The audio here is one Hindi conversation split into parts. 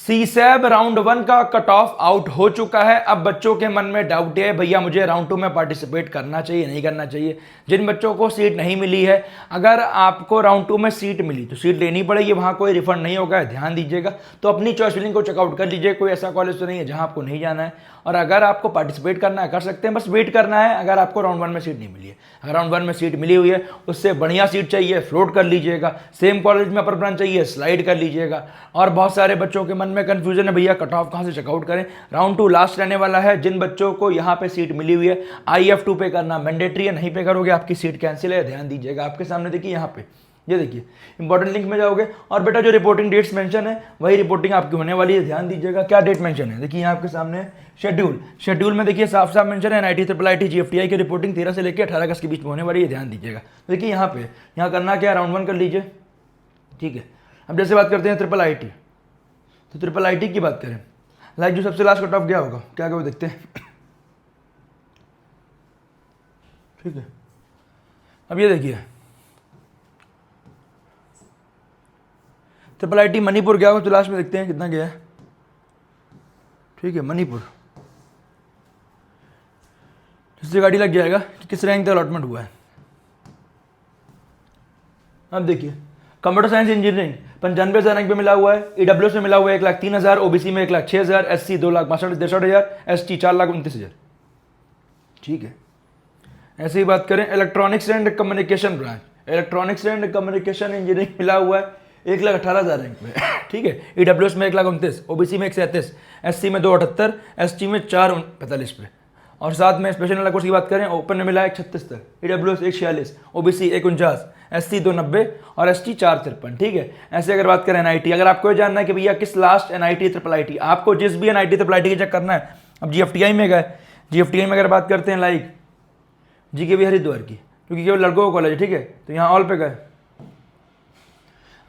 सीसैब राउंड 1 का कट ऑफ आउट हो चुका है। अब बच्चों के मन में डाउट है, भैया मुझे राउंड 2 में पार्टिसिपेट करना चाहिए नहीं करना चाहिए। जिन बच्चों को सीट नहीं मिली है, अगर आपको राउंड 2 में सीट मिली तो सीट लेनी पड़ेगी, वहाँ कोई रिफंड नहीं होगा, ध्यान दीजिएगा। तो अपनी चॉइस फिलिंग को चेकआउट कर लीजिए, कोई ऐसा कॉलेज तो नहीं है जहाँ आपको नहीं जाना है। और अगर आपको पार्टिसिपेट करना है कर सकते हैं, बस वेट करना है। अगर आपको राउंड 1 में सीट नहीं मिली है, अगर राउंड 1 में सीट मिली हुई है, उससे बढ़िया सीट चाहिए फ्लोट कर लीजिएगा। सेम कॉलेज में अपर ब्रांच चाहिए स्लाइड कर लीजिएगा। और बहुत सारे बच्चों के मन में कंफ्यूजन है, भैया कट ऑफ कहाँ से चेकआउट करें। राउंड 2 लास्ट रहने वाला है। जिन बच्चों को यहाँ पे सीट मिली हुई है, IF2 पे करना मैंडेटरी है, नहीं पे करोगे आपकी सीट कैंसिल है। ध्यान दीजिएगा, आपके सामने देखिए यहाँ पे, ये देखिए इंपॉर्टेंट लिंक में जाओगे और बेटा जो रिपोर्टिंग डेट्स मेंशन है वही रिपोर्टिंग आपकी होने वाली है। ध्यान दीजिएगा क्या डेट मेंशन है, देखिए यहाँ आपके सामने शेड्यूल में देखिए साफ साफ मेंशन है NIT IIIT GFTI की रिपोर्टिंग 13 से लेकर 18 अगस्त के बीच में होने वाली है। ध्यान दीजिएगा, देखिए यहाँ पे करना क्या है, राउंड 1 कर लीजिए, ठीक है। अब जैसे बात करते हैं IIIT, तो IIIT की बात करें, लाइक जो सबसे लास्ट कट ऑफ गया होगा क्या क्या वो देखते हैं, ठीक है। अब ये देखिए IIIT मणिपुर गया होगा, तो लास्ट में देखते हैं कितना गया है, ठीक है। मणिपुर इससे गाड़ी लग जाएगा कि किस रैंक तक अलॉटमेंट हुआ है। अब देखिए कंप्यूटर साइंस इंजीनियरिंग 95,000 रैंक पे मिला हुआ है, EWS में मिला हुआ है 1,03,000, OBC में 1,06,000, SC 2,62,63,000, ST 4,29,000, ठीक है। ऐसे ही बात करें electronics and communication branch, electronics and communication engineering मिला हुआ है 1,18,000 रैंक पे, ठीक है। EWS में 1,29,000, OBC में 137, SC में 278, ST में 445 पे। और साथ में स्पेशल वाला कोर्स की बात करें, ओपन में मिला है 136 तक, EWS 146, OBC 149, SC 290 और ST 453, ठीक है। ऐसे अगर बात करें NIT, अगर आपको ये जानना है कि भैया किस लास्ट NIT IIIT, आपको जिस भी NIT IIIT की चेक करना है, अब GFTI में गए, GFTI में अगर बात करते हैं लाइक GKV हरिद्वार की, क्योंकि केवल लड़कों का कॉलेज है, ठीक है, तो यहाँ ऑल पे गए।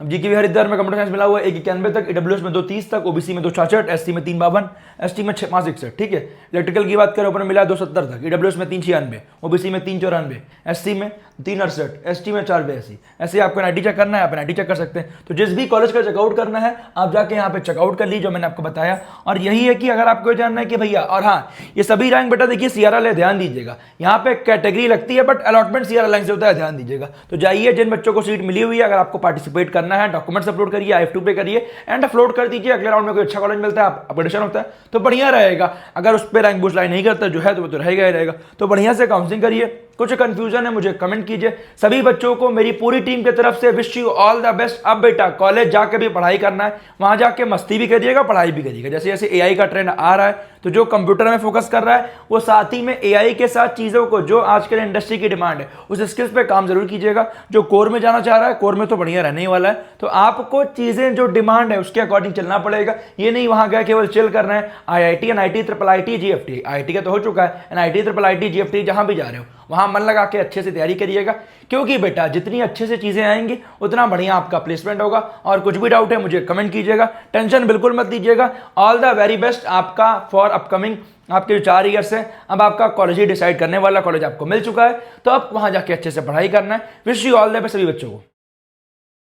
अब GKV हरिद्वार में कंप्यूटर साइंस मिला हुआ है 191 तक, EWS में 230 तक, OBC में 266, SC में 352, ST में 561, ठीक है। इलेक्ट्रिकल की बात करें, ओपन में मिला है 270 तक, EWS में 396, OBC में 394, SC में 368, ST में 482। ऐसे आपको NIT चेक करना है, आप NIT चेक कर सकते हैं। तो जिस भी कॉलेज का चेकआउट करना है आप जाके यहाँ पे चेकआउट कर लीजिए, जो मैंने आपको बताया। और यही है कि अगर आपको जानना है कि भैया, और हाँ ये सभी रैंक बेटा देखिए CRL है, ध्यान दीजिएगा। यहाँ पे कैटेगरी लगती है बट अलॉटमेंट CRL लाइन से होता है, ध्यान दीजिएगा। तो जाइए, जिन बच्चों को सीट मिली हुई है, अगर आपको पार्टिसिपेट करना है, डॉक्यूमेंट्स अपलोड करिए, IF2 पे करिए एंड अपलोड कर दीजिए। अगले राउंड में कोई अच्छा कॉलेज मिलता है, अपग्रेडेशन होता है तो बढ़िया रहेगा। अगर उस पर रैंक बूस्ट लाइन नहीं करता जो है तो वो तो रहेगा ही रहेगा। तो बढ़िया से काउंसलिंग करिए। कुछ कंफ्यूजन है मुझे कमेंट कीजिए। सभी बच्चों को मेरी पूरी टीम की तरफ से wish you all the best. अब बेटा कॉलेज जाके भी पढ़ाई करना है, वहां जाके मस्ती भी करिएगा, पढ़ाई भी करिएगा। जैसे जैसे AI का ट्रेंड आ रहा है, तो जो कंप्यूटर में फोकस कर रहा है वो साथ ही में AI के साथ चीजों को, जो आजकल इंडस्ट्री की डिमांड है, उस स्किल्स पे काम जरूर कीजिएगा। जो कोर में जाना चाह रहा है, कोर में तो बढ़िया रहने ही वाला है। तो आपको चीजें जो डिमांड है उसके अकॉर्डिंग चलना पड़ेगा। ये नहीं वहां गया केवल चिल करना है। IIT NIT IIIT GFTI, IIT का तो हो चुका है, NIT IIIT GFTI जहां भी जा रहे हो वहां मन लगा के अच्छे से तैयारी करिएगा, क्योंकि बेटा जितनी अच्छे से चीजें आएंगी उतना बढ़िया आपका प्लेसमेंट होगा। और कुछ भी डाउट है मुझे कमेंट कीजिएगा, टेंशन बिल्कुल मत लीजिएगा। ऑल द वेरी बेस्ट आपका फॉर अपकमिंग। आपके जो 4 ईयर्स है, अब आपका कॉलेज ही डिसाइड करने वाला, कॉलेज आपको मिल चुका है, तो अब वहां जाके अच्छे से पढ़ाई करना है। Wish you all the best सभी बच्चों को।